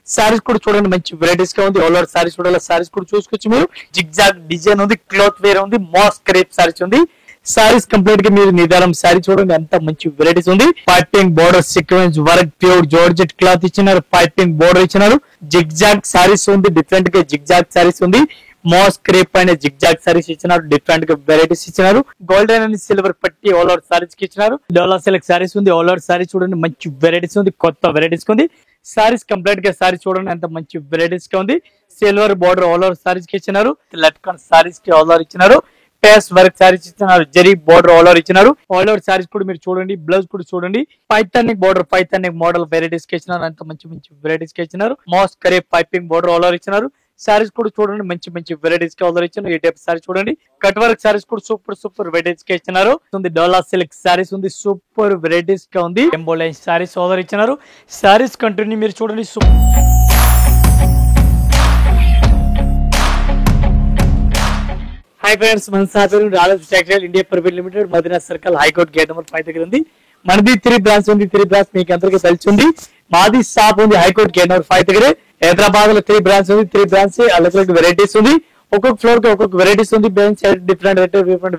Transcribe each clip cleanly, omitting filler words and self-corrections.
సారీస్ కూడా చూడండి మంచి వెరైటీస్ గా ఉంది. ఆల్ ఓవర్ సారీస్ చూడాలి, సారీస్ కూడా చూసుకోవచ్చు మీరు. జిగ్జాగ్ డిజైన్ ఉంది, క్లాత్ వేర్ ఉంది, మాస్ క్రేప్ సారీస్ ఉంది. సారీస్ కంప్లీట్ గా మీరు నిదానం సారీ చూడండి, అంత మంచి వెరైటీస్ ఉంది. Piping border sequence work pure georgette cloth ఇచ్చినారు, పైపింగ్ బోర్డర్ ఇచ్చినారు. జిగ్జాగ్ సారీస్ ఉంది, డిఫరెంట్ గా జిగ్జాగ్ సారీస్ ఉంది. మాస్ క్రేప్ పైన జిగ్జాగ్ సారీస్ ఇచ్చినారు, డిఫరెంట్ గా వెరైటీస్ ఇచ్చినారు. గోల్డెన్ అండ్ సిల్వర్ పట్టి ఆల్ ఓవర్ సారీస్ కి ఇచ్చినారు. డోలా సిల్క్ సారీస్ ఉంది, ఆల్ ఓవర్ సారీ చూడండి మంచి వెరైటీస్ ఉంది, కొత్త వెరైటీస్ ఉంది. సారీస్ కంప్లీట్ గా సారీ చూడండి అంత మంచి వెరైటీస్ గా ఉంది. Silver border all over sarees కి ఇచ్చినారు, లట్కన్ సారీస్ కి ఆల్ ఓవర్ ఇచ్చినారు. పేస్ వర్క్ సారీస్ ఇచ్చినారు, జరీ బోర్డర్ ఆల్ ఓవర్ ఇచ్చినారు. ఆల్ ఓవర్ సారీస్ కూడా మీరు చూడండి, బ్లౌజ్ కూడా చూడండి. పైథానిక్ బోర్డర్, పైథానిక్ మోడల్ వెరైటీస్ కి ఇచ్చినారు, అంత మంచి మంచి వెరైటీస్ కి ఇచ్చినారు. మాస్ కరేప్ పైపింగ్ బోర్డర్ ఆల్ ఓవర్ ఇచ్చినారు. సారీస్ కూడా చూడండి మంచి మంచి వెరైటీస్ కి ఆల్ ఓవర్ ఇచ్చినారు. ఈ టైప్ సారీ చూడండి. కట్ వర్క్ సారీస్ కూడా సూపర్ సూపర్ వెరైటీస్ కి ఇచ్చినారు. డోలా సిల్క్ సారీస్ ఉంది, సూపర్ వెరైటీస్ గా ఉంది. ఎంబోలైన్ సారీస్ ఆల్ ఓవర్ ఇచ్చినారు. సారీస్ కంటిన్యూ మీరు చూడండి. హాయ్ ఫ్రెండ్స్, మన sir Rajesh textile India private limited, Madina circle, high court gate number 5 దగ్గర ఉంది. మనది 3 బ్రాంచ్ ఉంది. 3 బ్రాంచ్ మీకు అందరికీ తెలిసి ఉంది. మాది షాప్ ఉంది హైకోర్ట్ గేట్ నెంబర్ 5 దగ్గర. హైదరాబాద్ లో 3 బ్రాంచ్ ఉంది. 3 బ్రాంచ్ అలాగే వెరైటీస్ ఉంది. ఒక్కొక్క ఫ్లోర్ కి ఒక్కొక్క వెరైటీస్ ఉంది. బెంచ్ డిఫరెంట్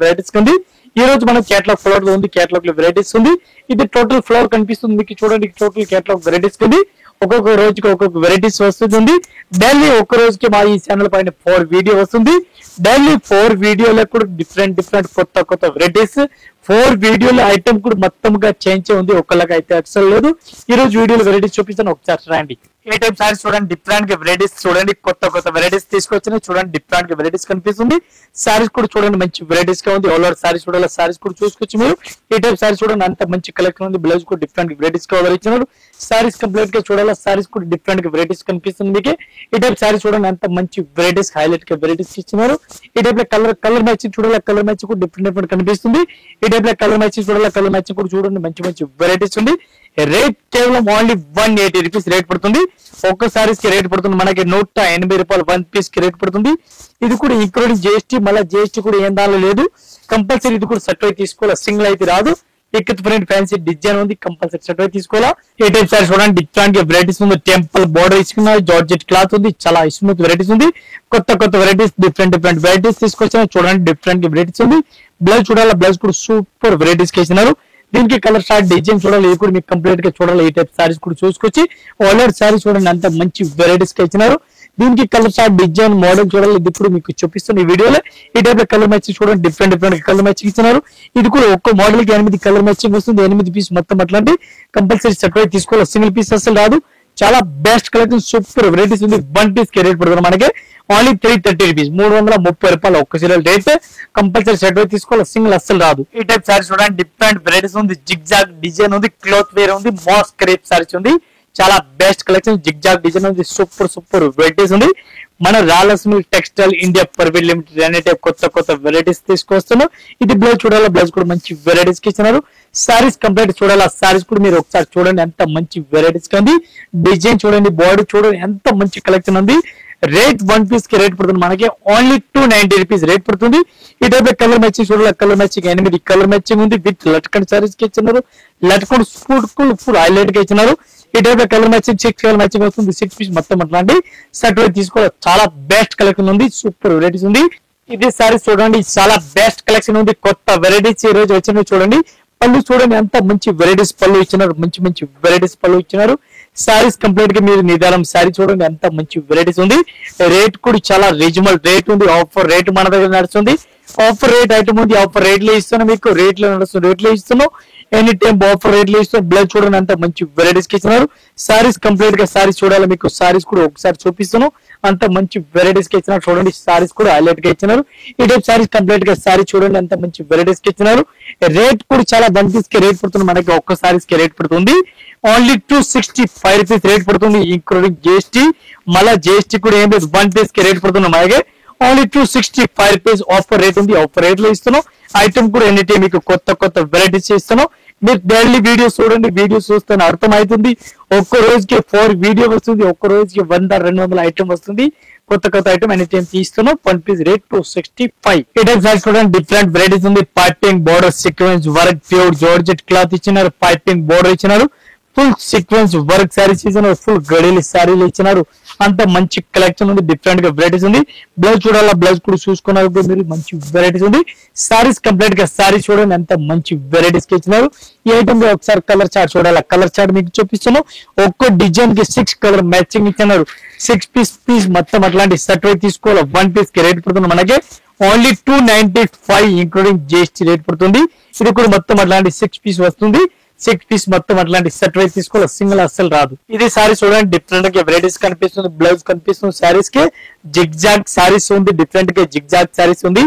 వెరైటీస్ ఉంది. ఈ రోజు మన కేటలాగ్ ఫ్లోర్ లో ఉంది. కేటలాగ్ లో వెరైటీస్ ఉంది. ఇది టోటల్ ఫ్లోర్ కనిపిస్తుంది మీకు చూడండి. టోటల్ కేటలాగ్ వెరైటీస్ ఉంది. ఒక్కొక్క రోజుకి ఒక్కొక్క వెరైటీస్ వస్తుంది. డైలీ ఒక్క రోజుకి మా ఈ ఛానల్ పైన 4 వీడియో వస్తుంది. డైలీ 4 వీడియోలో కూడా డిఫరెంట్ కొత్త వెరైటీస్. 4 వీడియోల ఐటమ్ కూడా మొత్తంగా చేంజ్ ఉంది. ఒక్కలాగా అయితే అసలు లేదు. ఈ రోజు వీడియోలో వెరైటీస్ చూపిస్తాను, ఒకసారి రండి. ఏ టైప్ సారీస్ చూడండి, డిఫరెంట్ గా వెరైటీస్ చూడండి. కొత్త వెరైటీస్ తీసుకొచ్చిన చూడండి, డిఫరెంట్ గా వెరైటీస్ కనిపిస్తుంది. సారీస్ కూడా చూడండి మంచి వెరైటీస్ గా ఉంది. ఆల్ ఓవర్ సారీస్ చూడాలి, సారీస్ కూడా చూసుకోవచ్చు మీరు. ఈ టైప్ సారీస్ చూడండి, అంత మంచి కలెక్షన్ ఉంది. బ్లౌజ్ కూడా డిఫరెంట్ వెరైటీస్ గా ఆర్డర్ ఇచ్చినారు. సారీస్ కంప్లీట్ గా చూడాలి, సారీస్ కూడా డిఫరెంట్ గా వెరైటీస్ కనిపిస్తుంది మీకు. ఈ టైప్ సారీస్ చూడండి, అంత మంచి వెరైటీస్ హైలైట్ గా వెరైటీస్ ఇచ్చినారు. ఈ టైప్ లో కలర్ మ్యాచింగ్ చూడాలి, కలర్ మ్యాచింగ్ కూడా డిఫరెంట్ కనిపిస్తుంది. ఈ టైప్ లో కలర్ మ్యాచింగ్ చూడాలి, కలర్ మ్యాచింగ్ కూడా చూడండి మంచి వెరైటీస్ ఉంది. రేట్ కేవలం ఓన్లీ 180 రూపీస్ రేట్ పడుతుంది. ఒక్క సారీస్ కి రేట్ పడుతుంది మనకి 180 రూపాయలు 1 పీస్ కి రేట్ పడుతుంది. ఇది కూడా ఇంక్లూడింగ్ జిఎస్టీ, మళ్ళీ జిఎస్టీ కూడా ఏం దానిలో లేదు. కంపల్సరీ ఇది కూడా సర్టిఫై తీసుకోవాలి, సింగిల్ అయితే రాదు. డిఫరెంట్ ఫ్యాన్సీ డిజైన్ ఉంది, కంపల్సరీ సర్టిఫై తీసుకోవాలా. ఏ టైప్ సారీస్ చూడండి, డిఫరెంట్ వెరైటీస్ ఉంది. టెంపుల్ బోర్డర్ ఇచ్చుకున్నారు, జార్జెట్ క్లాత్ ఉంది, చాలా స్మూత్ వెరైటీస్ ఉంది. కొత్త వెరైటీస్, డిఫరెంట్ వెరైటీస్ తీసుకొచ్చిన చూడండి, డిఫరెంట్ వెరైటీస్ ఉంది. బ్లౌజ్ చూడాలి, బ్లౌజ్ కూడా సూపర్ వెరైటీస్ కి ఇచ్చినారు. దీనికి కలర్ షార్ట్ డిజైన్ చూడాలి, ఇది కూడా మీకు కంప్లీట్ గా చూడాలి. ఈ టైప్ సారీస్ కూడా చూసుకొచ్చి ఆల్ ఓవర్ సారీస్ చూడండి, అంత మంచి వెరైటీస్ కి ఇచ్చినారు. దీనికి కలర్ షార్ట్ డిజైన్ మోడల్ చూడాలి, ఇది కూడా మీకు చూపిస్తున్న ఈ వీడియోలో. ఈ టైప్ లో కలర్ మ్యాచింగ్ చూడండి, డిఫరెంట్ కలర్ మ్యాచింగ్ ఇచ్చినారు. ఇది కూడా ఒక్క మోడల్ కి 8 కలర్ మ్యాచింగ్ వస్తుంది. 8 పీస్ మొత్తం అట్లాంటి కంపల్సరీ సర్టిఫై తీసుకోవాలి, సింగిల్ పీస్ అసలు రాదు. చాలా బెస్ట్ కలెక్షన్, సూపర్ వెరైటీస్ ఉంది. 1 పీస్ కి రేట్ పడుతుంది మనకి ఓన్లీ 330 రూపీస్, 330 రూపాయలు ఒక్క సీరియల్ రేట్. కంపల్సరీ సర్టిఫై తీసుకోవాలి, సింగిల్ అస్సలు రాదు. ఈ టైప్ సారీస్ చూడండి, డిఫరెంట్ వెరైటీస్ ఉంది. జిగ్జాగ్ డిజైన్ ఉంది, క్లాత్ వేర్ ఉంది, మాస్ క్రేప్ సారీస్ ఉంది. చాలా బెస్ట్ కలెక్షన్, జిగ్జాగ్ డిజైన్ ఉంది, సూపర్ వెరైటీస్ ఉంది. మన Rayalaseema textile India private limited అనే టైప్ కొత్త వెరైటీస్ తీసుకొస్తున్నాం. ఇది బ్లౌజ్ చూడాలి, బ్లౌజ్ కూడా మంచి వెరైటీస్ కి ఇచ్చినారు. సారీస్ కంప్లీట్ చూడాలి, సారీస్ కూడా మీరు ఒకసారి చూడండి, ఎంత మంచి వెరైటీస్ గా ఉంది. డిజైన్ చూడండి, బాడీ చూడండి, ఎంత మంచి కలెక్షన్ ఉంది. రేట్ 1 పీస్ కి రేట్ పడుతుంది మనకి ఓన్లీ 290 రూపీస్ రేట్ పడుతుంది. ఈ టైప్ లో కలర్ మ్యాచింగ్ చూడాలి, కలర్ మ్యాచింగ్ 8 కలర్ మ్యాచింగ్ ఉంది. విత్ లట్కన్ సారీస్ కి ఇచ్చినారు. లట్కన్ ఫుల్ హైలైట్ గా ఇచ్చినారు. ఈ టైప్ లో కలర్ మ్యాచింగ్ 6 కలర్ మ్యాచింగ్ వస్తుంది. 6 పీస్ మొత్తం అట్లాంటి సర్టిఫై తీసుకోవాలి. చాలా బెస్ట్ కలెక్షన్ ఉంది, సూపర్ వెరైటీస్ ఉంది. ఇది సారీస్ చూడండి, చాలా బెస్ట్ కలెక్షన్ ఉంది. కొత్త వెరైటీస్ ఈ రోజు వచ్చినవి చూడండి. పళ్ళు చూడండి, అంత మంచి వెరైటీస్ పళ్ళు ఇచ్చినారు, మంచి వెరైటీస్ పళ్ళు ఇచ్చినారు. సారీస్ కంప్లీట్ గా మీరు నిదానం సారీ చూడండి, అంత మంచి వెరైటీస్ ఉంది. రేట్ కూడా చాలా రీజనబుల్ రేట్ ఉంది. ఆఫర్ రేట్ మన దగ్గర నడుస్తుంది. ఆఫర్ రేట్ ఐటమ్ ఉంది, ఆఫర్ రేట్ లో ఇస్తున్నాం మీకు. రేట్ లో నడుస్తుంది, రేట్ లో ఇస్తున్నాం. ఎనీ టైం ఆఫర్ రేట్ లో ఇస్తున్నాం. బ్లౌజ్ చూడండి, అంత మంచి వెరైటీస్ కి ఇస్తున్నారు. సారీస్ కంప్లీట్ గా సారీస్ చూడాలి మీకు. సారీస్ కూడా ఒకసారి చూపిస్తున్నాం, అంత మంచి వెరైటీస్ కి ఇచ్చినారు. చూడండి, సారీస్ కూడా హైలైట్ గా ఇచ్చినారు. ఈ టైప్ సారీస్ కంప్లీట్ గా సారీ చూడండి, అంత మంచి వెరైటీస్ కి ఇచ్చినారు. రేట్ కూడా చాలా 1 పీస్ కి రేట్ పడుతుంది మనకి. ఒక్క సారీస్ కి రేట్ పడుతుంది ఓన్లీ 265 రూపీస్ రేట్ పడుతుంది, ఇంక్లూడింగ్ జిఎస్టీ. మళ్ళీ జిఎస్టీ కూడా ఏం లేదు, 1 పీస్ కి రేట్ పడుతుంది మనకి ఓన్లీ 265 రూపీస్ ఆఫర్ రేట్ ఉంది. ఆఫర్ రేట్ లో ఇస్తున్నాం. ఐటమ్ కూడా ఎనీ టైం మీకు కొత్త వెరైటీస్ ఇస్తున్నాం. మీరు డైలీ వీడియోస్ చూడండి, వీడియోస్ చూస్తే అర్థం అవుతుంది. ఒక్క రోజుకి 4 వీడియో వస్తుంది, ఒక్క రోజుకి 100-200 ఐటమ్ వస్తుంది. కొత్త ఐటమ్ ఎనీ టైం తీస్తున్నాం. 1 పీస్ రేట్ 265. ఈ టైప్ సారీస్ చూడండి, డిఫరెంట్ వెరైటీస్ ఉంది. Piping border sequence work pure georgette cloth ఇచ్చినారు. పైపింగ్ బోర్డర్ ఇచ్చినారు. ఫుల్ సీక్వెన్స్ వర్క్ శారీస్ ఇచ్చినారు, ఫుల్ గడియలు శారీలు ఇచ్చినారు. అంత మంచి కలెక్షన్ ఉంది, డిఫరెంట్ గా వెరైటీస్ ఉంది. బ్లౌజ్ చూడాలా, బ్లౌజ్ కూడా చూసుకున్నారు మీరు, మంచి వెరైటీస్ ఉంది. సారీస్ కంప్లీట్ గా సారీస్ చూడండి ఎంత మంచి వెరైటీస్ కి ఇచ్చినారు. ఈ ఐటమ్ లో ఒకసారి కలర్ చార్ట్ చూడాలా, కలర్ చార్ట్ మీకు చూపిస్తాను. ఒక్కో డిజైన్ కి 6 కలర్ మ్యాచింగ్ ఇచ్చినారు. 6 పీస్ మొత్తం అట్లాంటి సెట్ వై తీసుకోవాలి. 1 పీస్ కి రేట్ పడుతుంది మనకి ఓన్లీ 295 ఇంక్లూడింగ్ జిఎస్టీ రేట్ పడుతుంది. ఇది కూడా మొత్తం అట్లాంటి 6 పీస్ వస్తుంది. 6 పీస్ మొత్తం అట్లాంటి సెట్ వైజ్ తీసుకోవాలి, సింగిల్ అస్సలు రాదు. ఇది సారీస్ చూడండి డిఫరెంట్ గా వెరైటీస్ కనిపిస్తుంది. బ్లౌజ్ కనిపిస్తుంది, సారీస్ కి జిగ్ జాగ్ సారీస్ ఉంది, డిఫరెంట్ గా జిగ్ జాగ్ సారీస్ ఉంది.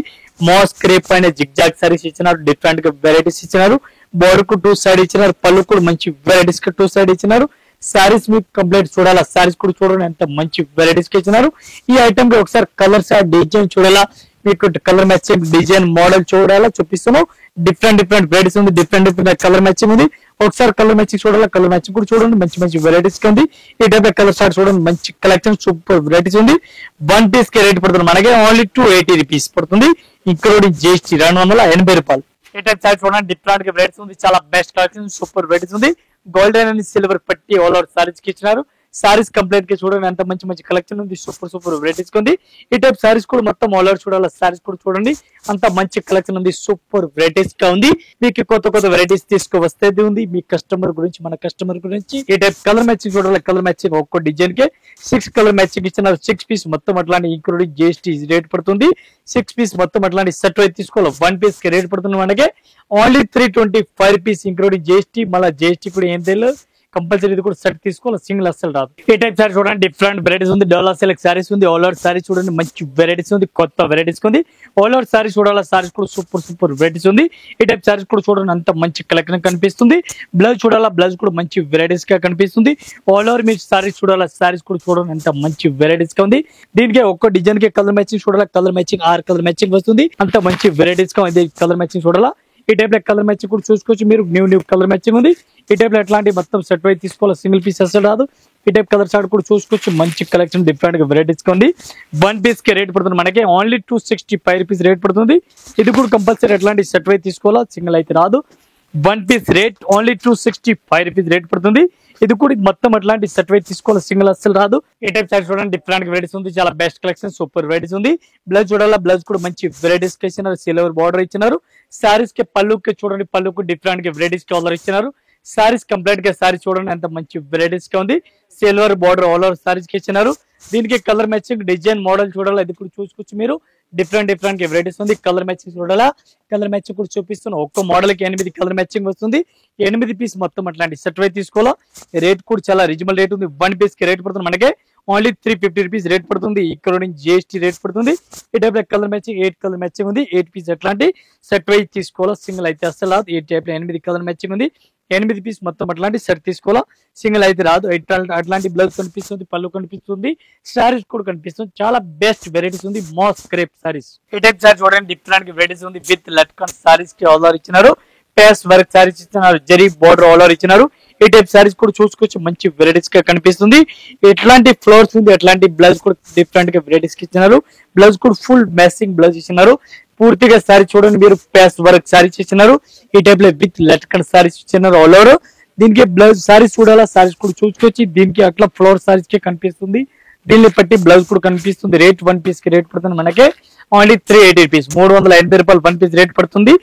మోస్ క్రేప్ అయిన జిగ్ జాగ్ సారీస్ ఇచ్చినారు, డిఫరెంట్ గా వెరైటీస్ ఇచ్చినారు. బోర్డర్ కు 2 సైడ్ ఇచ్చినారు, పళ్ళు కూడా మంచి వెరైటీస్ కి 2 సైడ్ ఇచ్చినారు. సారీస్ మీకు కంప్లీట్ చూడాలా, సారీస్ కూడా చూడండి ఎంత మంచి వెరైటీస్ కి ఇచ్చినారు. ఈ ఐటమ్ కి ఒకసారి కలర్స్ డిజైన్ చూడాలా, మీకు కలర్ మ్యాచింగ్ డిజైన్ మోడల్ చూడాలా చూపిస్తున్నాం. డిఫరెంట్ వెరైటీస్ ఉంది, డిఫరెంట్ కలర్ మ్యాచింగ్ ఉంది. ఒకసారి కలర్ మ్యాచింగ్ చూడాలా, కలర్ మ్యాచింగ్ కూడా చూడండి మంచి వెరైటీస్ ఉంది. ఈ టైప్ కలర్ షార్ట్ చూడండి, మంచి కలెక్షన్ సూపర్ వెరైటీస్ ఉంది. 1 పీస్ కి రేట్ పడుతుంది మనకి ఓన్లీ 280 రూపీస్ పడుతుంది, ఇంక్లూడింగ్ జిఎస్టీ 280 రూపాయలు. ఈ టైప్ షార్ట్ చూడండి డిఫరెంట్ గా వెరైటీస్ ఉంది, చాలా బెస్ట్ కలెక్షన్ సూపర్ వెరైటీస్ ఉంది. గోల్డెన్ అండ్ సిల్వర్ పట్టి ఆల్ ఓవర్ సారీస్ కి ఇచ్చినారు. సారీస్ కంప్లీట్ గా చూడండి ఎంత మంచి కలెక్షన్ ఉంది, సూపర్ వెరైటీస్ ఉంది. ఈ టైప్ సారీస్ కూడా మొత్తం ఆల్ ఓవర్ చూడాలి, సారీస్ కూడా చూడండి అంత మంచి కలెక్షన్ ఉంది, సూపర్ వెరైటీస్ గా ఉంది. మీకు కొత్త వెరైటీస్ తీసుకువస్తేది ఉంది. మీ కస్టమర్ గురించి, మన కస్టమర్ గురించి ఈ టైప్ కలర్ మ్యాచింగ్ చూడాలి, కలర్ మ్యాచింగ్ ఒక్కో డిజైన్ కి 6 కలర్ మ్యాచింగ్ ఇచ్చినారు. 6 పీస్ మొత్తం అట్లాంటి ఇంక్లూడింగ్ జిఎస్టీ రేట్ పడుతుంది. 6 పీస్ మొత్తం అట్లాంటి సెట్ అయితే తీసుకోవాలి. 1 పీస్ కి రేట్ పడుతుంది మనకి ఓన్లీ 325 రూపీస్ ఇంక్లూడింగ్ జిఎస్టీ. మళ్ళీ జిఎస్టీ కూడా ఏం తెలియదు, కంపల్సరీ ఇది కూడా సెట్ తీసుకోవాలి, సింగిల్ అస్సలు రాదు. ఈ టైప్ సారీ చూడండి డిఫరెంట్ వెరైటీస్ ఉంది. డోలా సిల్క్ సారీస్ ఉంది, ఆల్ ఓవర్ సారీ చూడండి మంచి వెరైటీస్ ఉంది, కొత్త వెరైటీస్ ఉంది. ఆల్ ఓవర్ సారీ చూడాలా, సారీస్ కూడా సూపర్ వెరైటీస్ ఉంది. ఈ టైప్ సారీస్ కూడా చూడండి అంత మంచి కలెక్షన్ కనిపిస్తుంది. బ్లౌజ్ చూడాలా, బ్లౌజ్ కూడా మంచి వెరైటీస్ గా కనిపిస్తుంది. ఆల్ ఓవర్ మీరు సారీస్ చూడాలా, సారీస్ కూడా చూడండి ఎంత మంచి వెరైటీస్ గా ఉంది. దీనికి ఒక్క డిజైన్ కి కలర్ మ్యాచింగ్ చూడాలా, కలర్ మ్యాచింగ్ 6 కలర్ మ్యాచింగ్ వస్తుంది, అంత మంచి వెరైటీస్ గా ఉంది. కలర్ మ్యాచింగ్ చూడాలా, ఈ టైప్ లో కలర్ మ్యాచింగ్ కూడా చూసుకోవచ్చు మీరు, న్యూ కలర్ మ్యాచింగ్ ఉంది. ఈ టైప్ లో ఎట్లాంటి మొత్తం సెట్ వైజ్ తీసుకోవాలి, సింగిల్ పీస్ అసలు రాదు. ఈ టైప్ కలర్ చార్ట్ కూడా చూసుకోవచ్చు, మంచి కలెక్షన్ డిఫరెంట్ గా వెరైటీస్ ఉంది. 1 పీస్ కి రేట్ పడుతుంది మనకి ఓన్లీ 265 రూపీస్ రేట్ పడుతుంది. ఇది కూడా కంపల్సరీ ఎట్లాంటి సెట్ వైజ్ తీసుకోవాలా, సింగిల్ అయితే రాదు. 1 piece rate only 265 rupees rate పడుతుంది. ఇది కూడా మొత్తం అట్లాంటి సెట్ వైజ్ తీసుకోవాలి, సింగిల్ అస్సలు రాదు. ఈ టైప్ సారీ చూడండి డిఫరెంట్ వెరైటీస్ ఉంది, చాలా బెస్ట్ కలెక్షన్ సూపర్ వెరైటీస్ ఉంది. బ్లౌజ్ చూడాలా, బ్లౌజ్ కూడా మంచి వెరైటీస్ కి ఇచ్చినారు, సిల్వర్ బార్డర్ ఇచ్చినారు. సారీస్ కి పళ్ళుకి చూడండి, పళ్ళుకు డిఫరెంట్ గా వెరైటీస్ కి ఆర్డర్ ఇచ్చినారు. సారీస్ కంప్లీట్ గా సారీ చూడండి ఎంత మంచి వెరైటీస్ గా ఉంది, silver border all over sarees కి ఇచ్చినారు. దీనికి కలర్ మ్యాచింగ్ డిజైన్ మోడల్ చూడాలా, ఇది కూడా చూసుకోవచ్చు మీరు, డిఫరెంట్ గా వెరైటీస్ ఉంది. కలర్ మ్యాచింగ్ చూడాలా, కలర్ మ్యాచింగ్ కూడా చూపిస్తున్నాను. ఒక్క మోడల్ కి 8 కలర్ మ్యాచింగ్ వస్తుంది. 8 పీస్ మొత్తం అట్లాంటి సెట్ వైజ్ తీసుకోవాలా. రేట్ కూడా చాలా రీజనబుల్ రేట్ ఉంది. 1 పీస్ కి రేట్ పడుతుంది మనకి ఓన్లీ 350 రూపీస్ రేట్ పడుతుంది, ఇంక్లూడింగ్ జిఎస్టీ రేట్ పడుతుంది. ఈ టైప్ లో కలర్ మ్యాచింగ్ 8 కలర్ మ్యాచింగ్ ఉంది. 8 పీస్ అట్లాంటి సెట్ వైజ్ తీసుకోవాలా, సింగిల్ అయితే అసలు రాదు. ఈ టైప్ లో 8 కలర్ మ్యాచింగ్ ఉంది. 8 పీస్ మొత్తం అట్లాంటి సెట్ తీసుకోవాలా, సింగిల్ అయితే రాదు. అట్లాంటి బ్లౌజ్ కనిపిస్తుంది, పళ్ళు కనిపిస్తుంది, సారీస్ కూడా కనిపిస్తుంది. చాలా బెస్ట్ వెరైటీస్ ఉంది, మోస్ క్రేప్ సారీస్. ఈ టైప్ సారీ చూడండి డిఫరెంట్ వెరైటీస్ ఉంది. విత్ లట్కన్ సారీస్ కి ఆల్ ఓవర్ ఇచ్చినారు, పేస్ వర్క్ సారీస్ ఇచ్చినారు, జరీ బోర్డర్ ఆల్ ఓవర్ ఇచ్చినారు. ఈ టైప్ సారీస్ కూడా చూసుకోవచ్చు, మంచి వెరైటీస్ గా కనిపిస్తుంది. ఎట్లాంటి ఫ్లోర్స్ ఉంది, ఎట్లాంటి బ్లౌజ్ కూడా డిఫరెంట్ గా వెరైటీస్ కి ఇచ్చినారు. బ్లౌజ్ కూడా ఫుల్ మ్యాచింగ్ బ్లౌజ్ ఇచ్చినారు. పూర్తిగా సారీ చూడండి మీరు, పేస్ వర్క్ సారీస్ ఇచ్చినారు. ఈ టైప్ లో విత్ లట్కన్ సారీస్ ఇచ్చినారు ఆల్ ఓవర్. దీనికి బ్లౌజ్ సారీస్ చూడాలా, సారీస్ కూడా చూసుకోవచ్చు. దీనికి అట్లా ఫ్లోర్ సారీస్ కి కనిపిస్తుంది, దీన్ని బట్టి బ్లౌజ్ కూడా కనిపిస్తుంది. రేట్ 1 పీస్ కి రేట్ పడుతుంది మనకి ఓన్లీ 380 రూపీస్, 380 రూపాయలు 1 పీస్ రేట్ పడుతుంది,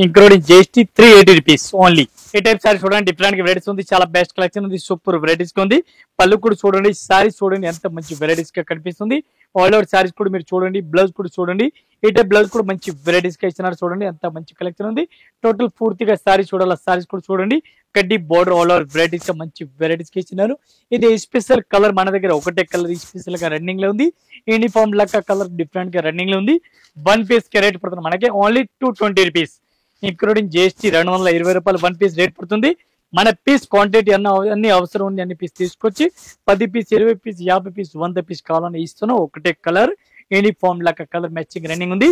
ఇంక్లూడింగ్ జిఎస్టీ 380 రూపీస్ ఓన్లీ. ఈ టైప్ సారీ చూడండి డిఫరెంట్ వెరైటీస్ ఉంది, చాలా బెస్ట్ కలెక్షన్ ఉంది, సూపర్ వెరైటీస్ ఉంది. పళ్ళు కూడా చూడండి, సారీస్ చూడండి ఎంత మంచి వెరైటీస్ గా కనిపిస్తుంది. ఆల్ ఓవర్ సారీస్ కూడా మీరు చూడండి, బ్లౌజ్ కూడా చూడండి. ఈ టైప్ బ్లౌజ్ కూడా మంచి వెరైటీస్ గా ఇచ్చినారు, చూడండి ఎంత మంచి కలెక్షన్ ఉంది. టోటల్ పూర్తిగా సారీ చూడాలి, సారీస్ కూడా చూడండి. కడ్డీ బోర్డర్ ఆల్ ఓవర్ వెరైటీస్ గా మంచి వెరైటీస్ గా ఇచ్చినారు. ఇది స్పెషల్ కలర్ మన దగ్గర ఒకటే కలర్ స్పెషల్ గా రన్నింగ్ లో ఉంది. యూనిఫామ్ లాగా కలర్ డిఫరెంట్ గా రన్నింగ్ లో ఉంది. 1 పీస్ కి రేట్ పడుతుంది మనకి ఓన్లీ 220 రూపీస్, ఇంక్లూడింగ్ జిఎస్టీ 220 రూపాయలు 1 పీస్ రేట్ పడుతుంది. మన పీస్ క్వాంటిటీ అన్ని అవసరం ఉంది, అన్ని పీస్ తీసుకొచ్చి 10 పీస్ 20 పీస్ 50 పీస్ 100 పీస్ కావాలని ఇస్తున్నాం. ఒకటే కలర్ యూనిఫామ్ లాగా కలర్ మ్యాచింగ్ రన్నింగ్ ఉంది.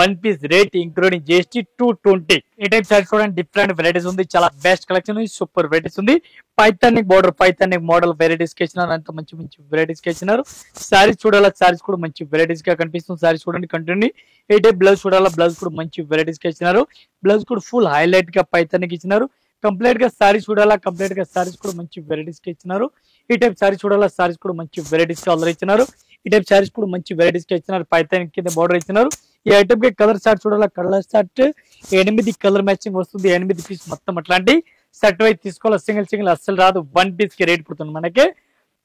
1 పీస్ రేట్ ఇంక్లూడింగ్ జిఎస్టీ 220. ఈ టైప్ సారీస్ చూడండి డిఫరెంట్ వెరైటీస్ ఉంది, చాలా బెస్ట్ కలెక్షన్ ఉంది, సూపర్ వెరైటీస్ ఉంది. పైథానిక్ బోర్డర్, పైథానిక్ మోడల్ వెరైటీస్ కి ఇచ్చినారు, అంత మంచి వెరైటీస్ కి ఇచ్చినారు. సారీస్ చూడాలా, సారీస్ కూడా మంచి వెరైటీస్ గా కనిపిస్తుంది. సారీస్ చూడండి కంటిన్యూ. ఈ టైప్ బ్లౌజ్ చూడాలా, బ్లౌజ్ కూడా మంచి వెరైటీస్ కి ఇచ్చినారు. బ్లౌజ్ కూడా ఫుల్ హైలైట్ గా పైథానిక్ ఇచ్చినారు. కంప్లీట్ గా సారీ చూడాలా, కంప్లీట్ గా సారీస్ కూడా మంచి వెరైటీస్ గా ఇచ్చినారు. ఈ టైప్ సారీ చూడాలా, సారీస్ కూడా మంచి వెరైటీస్ గా ఆర్డర్ ఇచ్చినారు. ఈ టైప్ సారీస్ కూడా మంచి వెరైటీస్ గా ఇచ్చినారు. పైతాన్ కింద బార్డర్ ఇచ్చినారు. ఈ ఐటమ్ కి కలర్ చార్ట్ చూడాలా, కలర్ చార్ట్ 8 కలర్ మ్యాచింగ్ వస్తుంది. 8 పీస్ మొత్తం అట్లాంటి సెట్ వైజ్ తీసుకోవాలి. సింగిల్ అస్సలు రాదు. 1 పీస్ కి రేట్ పడుతుంది మనకి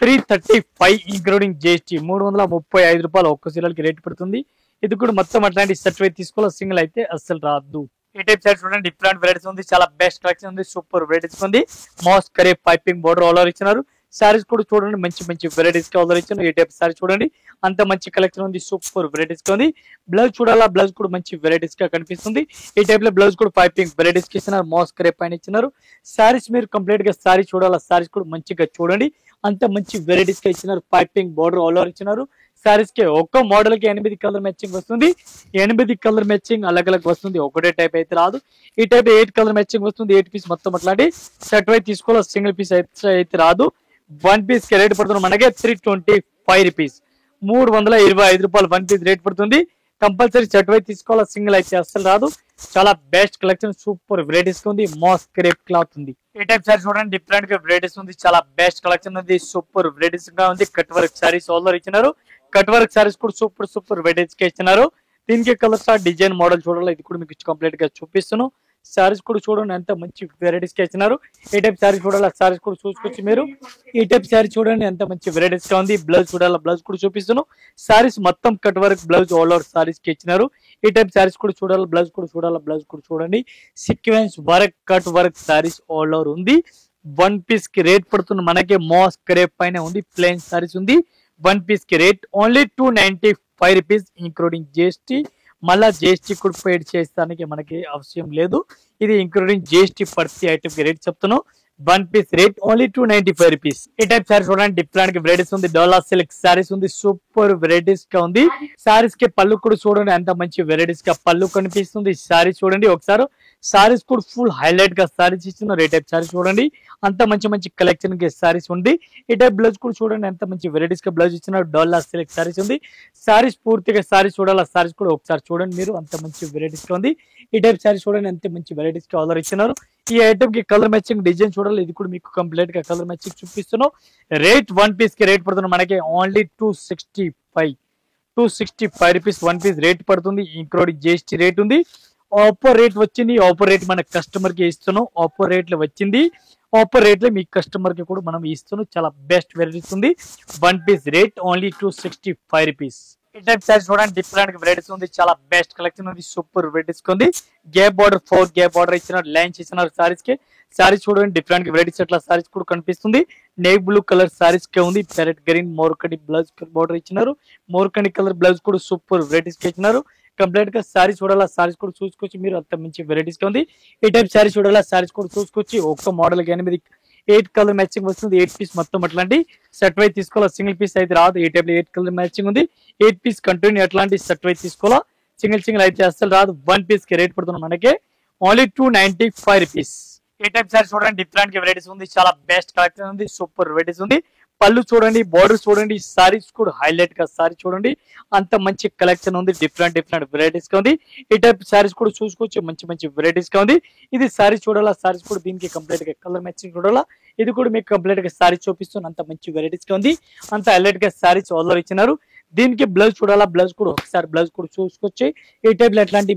335 ఇంక్లూడింగ్ జిఎస్టీ. 335 రూపాయలు ఒక్క సీరియల్కి రేట్ పడుతుంది. ఇది కూడా మొత్తం అట్లాంటి సెట్ వైజ్ తీసుకోవాలి. సింగిల్ అయితే అస్సలు రాదు. ఈ టైప్ సారీ చూడండి, డిఫరెంట్ వెరైటీస్ ఉంది. చాలా బెస్ట్ కలెక్షన్ ఉంది. సూపర్ వెరైటీస్ ఉంది. మాస్ కరే పైపింగ్ బోర్డర్ ఆల్ ఓవర్ ఇచ్చినారు. సారీస్ కూడా చూడండి, మంచి వెరైటీస్ గా ఆర్డర్ ఇచ్చాను. ఈ టైప్ సారీ చూడండి, అంత మంచి కలెక్షన్ ఉంది. సూపర్ వెరైటీస్ గా ఉంది. బ్లౌజ్ చూడాలా, బ్లౌజ్ కూడా మంచి వెరైటీస్ గా కనిపిస్తుంది. ఈ టైప్ లో బ్లౌజ్ కూడా పైపింగ్ వెరైటీస్ కి ఇచ్చినారు. మాస్ కరే పైన ఇచ్చినారు. సారీస్ మీరు కంప్లీట్ గా సారీ చూడాలా, సారీస్ కూడా మంచిగా చూడండి, అంత మంచి వెరైటీస్ గా ఇచ్చినారు. పైపింగ్ బోర్డర్ ఆల్ ఓవర్ ఇచ్చినారు. సారీస్ కి ఒక్క మోడల్ కి 8 కలర్ మ్యాచింగ్ వస్తుంది. 8 కలర్ మ్యాచింగ్ అలగ్ వస్తుంది. ఒకటే టైప్ అయితే రాదు. ఈ టైప్ 8 కలర్ మ్యాచింగ్ వస్తుంది. 8 పీస్ మొత్తం అట్లాంటి సెట్ వైజ్ తీసుకోవాలి. సింగిల్ పీస్ అయితే రాదు. 1 పీస్ కి రేట్ పడుతుంది మనకి 325 రూపీస్. 325 రూపాయలు 1 పీస్ రేట్ పడుతుంది. కంపల్సరీ సెట్ వైజ్ తీసుకోవాలి. సింగిల్ అయితే అస్సలు రాదు. చాలా బెస్ట్ కలెక్షన్, సూపర్ వెరైటీస్ ఉంది. మాస్ క్రేప్ క్లాత్ ఉంది. ఈ టైప్ సారీ చూడండి, డిఫరెంట్ గా వెరైటీస్ ఉంది. చాలా బెస్ట్ కలెక్షన్ ఉంది. సూపర్ వెరైటీస్ గా ఉంది. కట్ వర్క్ సారీస్ ఆల్రెడీ ఇచ్చినారు. కట్ వర్క్ సారీస్ కూడా సూపర్ వెరైటీస్ గా ఇచ్చినారు. దీనికి కలర్ స్టార్ డిజైన్ మోడల్ చూడాలి, ఇది కూడా మీకు కంప్లీట్ గా చూపిస్తున్నాను. సారీస్ కూడా చూడండి, ఎంత మంచి వెరైటీస్ గా ఇచ్చినారు. ఈ టైప్ సారీ చూడాలి, సారీస్ కూడా చూసుకోవచ్చు మీరు. ఈ టైప్ సారీ చూడండి, ఎంత మంచి వెరైటీస్ గా ఉంది. బ్లౌజ్ చూడాలి, బ్లౌజ్ కూడా చూపిస్తున్నాను. సారీస్ మొత్తం cut work blouse all over sarees కి ఇచ్చినారు. ఈ టైప్ సారీస్ కూడా చూడాలి, బ్లౌజ్ కూడా చూడాలి, బ్లౌజ్ కూడా చూడండి. Sequence work cut work saris all over ఉంది. 1 పీస్ కి రేట్ పడుతుంది మనకి మాస్ క్రేప్ పైన ఉంది. ప్లెయిన్ సారీస్ ఉంది. 1 పీస్ కి rate only 295 rupees including GST. మళ్ళా జిఎస్టీ కూడా పేడ్ చేస్తానికి మనకి అవసరం లేదు. ఇది ఇంక్లూడింగ్ జిఎస్టీ ప్రతి ఐటమ్ కి రేట్ చెప్తున్నాను. 1 పీస్ రేట్ ఓన్లీ 295 రూపీస్. ఈ టైప్ సారీస్ చూడండి, డిఫరెంట్ వెరైటీస్ ఉంది. డోలా సిల్క్ సారీస్ ఉంది. సూపర్ వెరైటీస్ గా ఉంది. సారీస్ కి పళ్ళు కూడా చూడండి, ఎంత మంచి వెరైటీస్ గా పళ్ళు కనిపిస్తుంది. సారీ చూడండి ఒకసారి. సారీస్ కూడా ఫుల్ హైలైట్ గా సారీస్ ఇస్తున్నారు. ఈ టైప్ సారీస్ చూడండి, అంత మంచి కలెక్షన్ కి సారీస్ ఉంది. ఈ టైప్ బ్లౌజ్ కూడా చూడండి, ఎంత మంచి వెరైటీస్ గా బ్లౌజ్ ఇచ్చినారు. డోలా సిల్క్ సారీస్ ఉంది. సారీస్ పూర్తిగా సారీస్ చూడాలి, సారీస్ కూడా ఒకసారి చూడండి మీరు, అంత మంచి వెరైటీస్ గా ఉంది. ఈ టైప్ సారీస్ చూడండి, ఎంత మంచి వెరైటీస్ గా ఆర్డర్ ఇచ్చినారు. ఈ ఐటమ్ కి కలర్ మ్యాచింగ్ డిజైన్ చూడాలి, ఇది కూడా మీకు కంప్లీట్ గా కలర్ మ్యాచింగ్ చూపిస్తున్నాం. రేట్ 1 పీస్ కి రేట్ పడుతుంది మనకి ఓన్లీ 265 రూపీస్ 1 పీస్ రేట్ పడుతుంది. ఇంక్లూడింగ్ జిఎస్టీ రేట్ ఉంది. ఆఫర్ రేట్ వచ్చింది. ఆఫర్ రేట్ మన కస్టమర్ కి ఇస్తున్నాం. ఆఫర్ రేట్ లో వచ్చింది. ఆఫర్ రేట్ లో మీ కస్టమర్ కి కూడా మనం ఇస్తున్నాం. చాలా బెస్ట్ వెరైటీస్ ఉంది. 1 పీస్ రేట్ ఓన్లీ 265 రూపీస్. ఈ టైప్ సారీస్ చూడండి, డిఫరెంట్ వెరైటీస్ ఉంది. చాలా బెస్ట్ కలెక్షన్ ఉంది. సూపర్ వెరైటీస్ ఉంది. గ్యాప్ బార్డర్ 4 గ్యాప్ బార్డర్ ఇచ్చినారు. లైన్స్ ఇచ్చినారు సారీస్ కి. సారీస్ చూడండి, డిఫరెంట్ వెరైటీస్ అట్లా సారీస్ కూడా కనిపిస్తుంది. నేవీ బ్లూ కలర్ సారీస్ కి ఉంది. ప్యారెట్ గ్రీన్ మోర్కడి బ్లౌజ్ బార్డర్ ఇచ్చినారు. మోర్కడి కలర్ బ్లౌజ్ కూడా సూపర్ వెరైటీస్ కి ఇచ్చినారు. కంప్లీట్ గా సారీ చూడాలా, సారీస్ కూడా చూసుకోవచ్చు మీరు, అంత మంచి వెరైటీస్ గా ఉంది. ఈ టైప్ సారీ చూడాలా, సారీస్ కూడా చూసుకోవచ్చు. ఒక్క మోడల్ 8 కలర్ మ్యాచింగ్ వస్తుంది. 8 పీస్ మొత్తం అట్లాంటి సెట్ వైజ్ తీసుకోవాలా. సింగిల్ పీస్ అయితే రాదు. ఈ టైప్ లో 8 కలర్ మ్యాచింగ్ ఉంది. 8 పీస్ కంటిన్యూ అట్లాంటి సెట్ వైజ్ తీసుకోవాలా. సింగిల్ అయితే అస్సలు రాదు. 1 పీస్ కి రేట్ పడుతుంది మనకి ఓన్లీ 295 రూపీస్. ఈ టైప్ సారీ చూడండి, డిఫరెంట్ వెరైటీస్ ఉంది. చాలా బెస్ట్ కలెక్షన్ ఉంది. సూపర్ వెరైటీస్ ఉంది. పళ్ళు చూడండి, బార్డర్ చూడండి, సారీస్ కూడా హైలైట్ గా సారీ చూడండి, అంత మంచి కలెక్షన్ ఉంది. డిఫరెంట్ వెరైటీస్ గా ఉంది. ఈ టైప్ సారీస్ కూడా చూసుకోవచ్చు, మంచి వెరైటీస్ గా ఉంది. ఇది సారీ చూడాలా, సారీస్ కూడా దీనికి కంప్లీట్ గా కలర్ మ్యాచింగ్ చూడాలా. ఇది కూడా మీకు కంప్లీట్ గా సారీ చూపిస్తుంది. అంత మంచి వెరైటీస్ గా ఉంది. అంత హైలైట్ గా సారీస్ ఆర్డర్ ఇచ్చినారు. దీనికి బ్లౌజ్ చూడాలా, బ్లౌజ్ కూడా ఒకసారి బ్లౌజ్ కూడా చూసుకోవచ్చు. ఈ టైప్ లో ఎట్లాంటి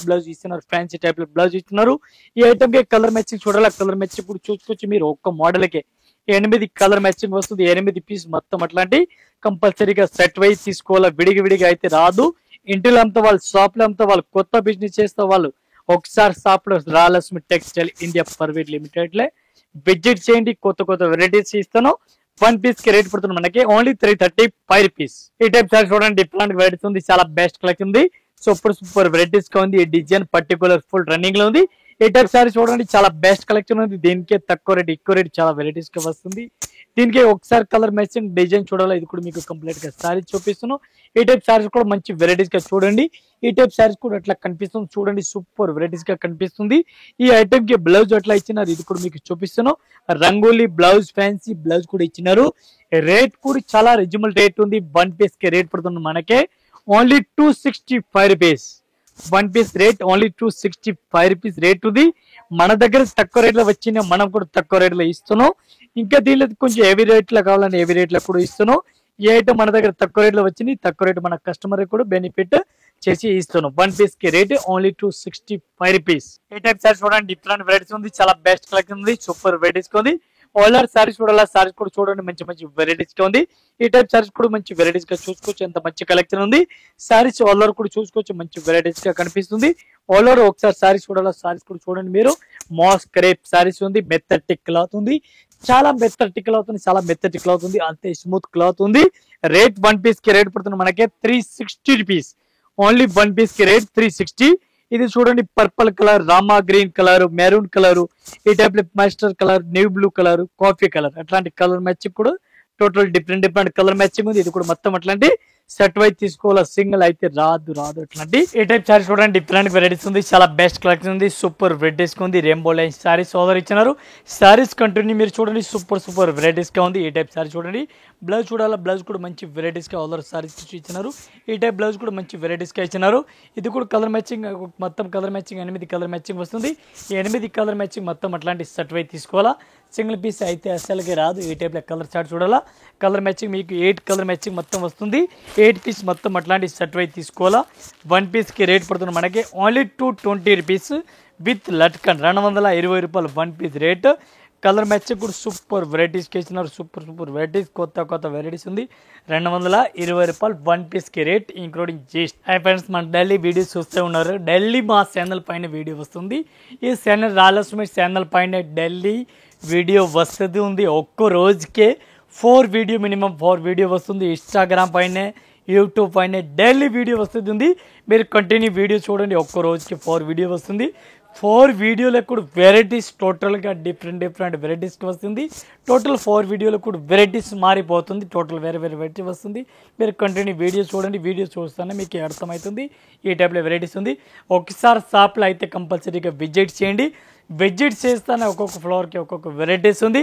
బ్లౌజ్ ఇస్తున్నారు, ఫ్యాన్సీ టైప్ లో బ్లౌజ్ ఇస్తున్నారు. ఈ ఐటమ్ కి కలర్ మ్యాచింగ్ చూడాలా, కలర్ మ్యాచింగ్ కూడా చూసుకోవచ్చు మీరు. ఒక్క మోడల్ కి 8 కలర్ మ్యాచింగ్ వస్తుంది. 8 పీస్ మొత్తం అట్లాంటి కంపల్సరీగా సెట్ వైజ్ తీసుకోవాలా. విడిగా అయితే రాదు. ఇంటిలో అంతా వాళ్ళు, షాప్ లో అంతా వాళ్ళు, కొత్త బిజినెస్ చేస్తే వాళ్ళు ఒకసారి షాప్ లో Rayalaseema textile India private limited లే విజిట్ చేయండి. కొత్త వెరైటీస్ ఇస్తాను. 1 పీస్ కి రేట్ పడుతుంది మనకి ఓన్లీ 335 రూపీస్. ఈ టైప్ సారీ చూడండి, డిఫరెంట్ వెరైటీస్ ఉంది. చాలా బెస్ట్ కలెక్షన్ ఉంది. సూపర్ వెరైటీస్ గా ఉంది. ఈ డిజైన్ పర్టికులర్ ఫుల్ రన్నింగ్ లో ఉంది. ఈ టైప్ సారీ చూడండి, చాలా బెస్ట్ కలెక్షన్ ఉంది. దీనికే తక్కువ రేట్, ఎక్కువ రేట్ చాలా వెరైటీస్ గా వస్తుంది. దీనికి ఒకసారి కలర్ మ్యాచింగ్ డిజైన్ చూడాలి. ఇది కూడా మీకు కంప్లీట్ గా సారీ చూపిస్తున్నాను. ఈ టైప్ సారీస్ కూడా మంచి వెరైటీస్ గా చూడండి. ఈ టైప్ సారీస్ కూడా అట్లా కనిపిస్తుంది చూడండి. సూపర్ వెరైటీస్ గా కనిపిస్తుంది. ఈ ఐటమ్ కి బ్లౌజ్ అట్లా ఇచ్చినారు. ఇది కూడా మీకు చూపిస్తున్నాను. రంగోలీ బ్లౌజ్, ఫ్యాన్సీ బ్లౌజ్ కూడా ఇచ్చినారు. రేట్ కూడా చాలా రీజనబుల్ రేట్ ఉంది. 1 పీస్ కి రేట్ పడుతుంది మనకే only 265 rupees. One piece rate only 265 rupees rate ఉంది. మన దగ్గర తక్కువ రేట్లో వచ్చిన మనం కూడా తక్కువ రేట్లో ఇస్తున్నాం. ఇంకా దీనిలో కొంచెం హెవీ రేట్లో కావాలని హెవీ రేట్లో కూడా ఇస్తున్నాం. ఈ ఐటమ్ మన దగ్గర తక్కువ రేట్లో వచ్చింది, తక్కువ రేటు మన కస్టమర్ కూడా బెనిఫిట్ చేసి ఇస్తున్నాం. వన్ పీస్ కి రేట్ ఓన్లీ 265 రూపీస్. ఈ టైప్ సారీస్ చూడండి, డిఫరెంట్ వెరైటీస్ ఉంది, చాలా బెస్ట్ కలెక్షన్ ఉంది, సూపర్ వెరైటీస్ ఉంది. ఆల్ఆర్ సారీస్ చూడాలా, సారీస్ కూడా చూడండి, మంచి మంచి వెరైటీస్ గా ఉంది. ఈ టైప్ సారీస్ కూడా మంచి వెరైటీస్ గా చూసుకోవచ్చు, ఎంత మంచి కలెక్షన్ ఉంది. సారీస్ ఆల్ఆర్ కూడా చూసుకోవచ్చు, మంచి వెరైటీస్ గా కనిపిస్తుంది. ఆల్ఆర్ ఒకసారి సారీస్ చూడాలా, సారీస్ కూడా చూడండి మీరు. మాస్ క్రేప్ సారీస్ ఉంది, మెత్తటి క్లాత్ ఉంది, చాలా మెత్తటి క్లాత్ ఉంది, చాలా మెత్తటి క్లాత్ ఉంది, అంతే స్మూత్ క్లాత్ ఉంది. రేట్ వన్ పీస్ కి రేట్ పడుతుంది మనకి 360 రూపీస్. ఓన్లీ వన్ పీస్ కి రేట్ 360. ఇది చూడండి, purple colour, Rama green colour, maroon colour, ఈ type master colour, navy blue colour, coffee colour, అట్లాంటి కలర్ మ్యాచింగ్ కూడా టోటల్ డిఫరెంట్ కలర్ మ్యాచింగ్ ఉంది. ఇది కూడా మొత్తం అట్లాంటి సెట్ వైజ్ తీసుకోవాలి, సింగిల్ అయితే రాదు అట్లాంటి. ఈ టైప్ సారీస్ చూడండి, డిఫరెంట్ వెరైటీస్ ఉంది, చాలా బెస్ట్ కలెక్షన్ ఉంది, సూపర్ వెరైటీస్ ఉంది. రెయిన్బో లైన్ సారీస్ ఆర్డర్ ఇచ్చినారు. సారీస్ కంటిన్యూ మీరు చూడండి, సూపర్ వెరైటీస్ గా ఉంది. ఈ టైప్ సారీ చూడండి, బ్లౌజ్ చూడాలా, బ్లౌజ్ కూడా మంచి వెరైటీస్ గా ఆర్డర్ సారీస్ ఇచ్చినారు. ఈ టైప్ బ్లౌజ్ కూడా మంచి వెరైటీస్ గా ఇచ్చినారు. ఇది కూడా కలర్ మ్యాచింగ్, మొత్తం కలర్ మ్యాచింగ్ 8 కలర్ మ్యాచింగ్ వస్తుంది. ఈ 8 కలర్ మ్యాచింగ్ మొత్తం అట్లాంటి సెట్ వైజ్ తీసుకోవాలా, సింగిల్ పీస్ అయితే అసలుకి రాదు. ఈ టైప్ లో కలర్ చార్ట్ చూడాలా, కలర్ మ్యాచింగ్ మీకు 8 కలర్ మ్యాచింగ్ మొత్తం వస్తుంది. 8 పీస్ మొత్తం అట్లాంటి సెట్ వైజ్ తీసుకోవాలా. వన్ పీస్ కి రేట్ పడుతుంది మనకి ఓన్లీ 220 రూపీస్ విత్ లట్కన్, 220 రూపాయలు one piece rate. Colour matching కూడా సూపర్ వెరైటీస్ కి ఇచ్చినారు, సూపర్ వెరైటీస్, కొత్త వెరైటీస్ ఉంది. 220 రూపాయలు వన్ పీస్ కి rate including GST. Hi friends, మన డైలీ వీడియోస్ చూస్తూ ఉన్నారు. డైలీ మా ఛానల్ పైన వీడియో వస్తుంది. ఈ ఛానల్ రాయలసీమ ఛానల్ పైన డైలీ వీడియో వస్తుంది ఉంది. ఒక్క రోజుకే 4 వీడియో, మినిమం 4 వీడియో వస్తుంది. ఇన్స్టాగ్రామ్ పైన, యూట్యూబ్ పైన డైలీ వీడియో వస్తుంది. మీరు కంటిన్యూ వీడియో చూడండి, ఒక్క రోజుకి 4 వీడియో వస్తుంది. 4 వీడియోలో కూడా వెరైటీస్ టోటల్గా డిఫరెంట్ వెరైటీస్కి వస్తుంది. టోటల్ 4 వీడియోలో కూడా వెరైటీస్ మారిపోతుంది, టోటల్ వేరే వెరైటీ వస్తుంది. మీరు కంటిన్యూ వీడియో చూడండి, వీడియో చూస్తేనే మీకు అర్థమవుతుంది ఈ టైప్లో వెరైటీస్ ఉంది. ఒకసారి షాప్లో అయితే కంపల్సరీగా విజిట్ చేయండి. విజిట్ చేస్తానే ఒక్కొక్క ఫ్లోర్కి ఒక్కొక్క వెరైటీస్ ఉంది.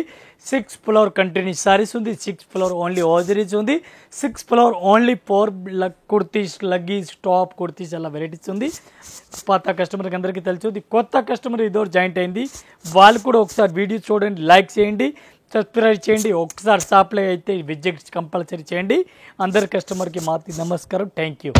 6 ఫ్లోర్ కంటిన్యూ సారీస్ ఉంది, 6 ఫ్లోర్ ఓన్లీ హోజరీస్ ఉంది, 6 floor only 4 kurtis, leggies, top kurtis అలా వెరైటీస్ ఉంది. పాత కస్టమర్కి అందరికీ తెలుసు, కొత్త కస్టమర్ ఇదో జాయింట్ అయింది, వాళ్ళు కూడా ఒకసారి వీడియో చూడండి, లైక్ చేయండి, సబ్స్క్రైబ్ చేయండి. ఒకసారి షాప్లో అయితే విజిట్ కంపల్సరీ చేయండి. అందరి కస్టమర్కి మాది నమస్కారం. Thank you.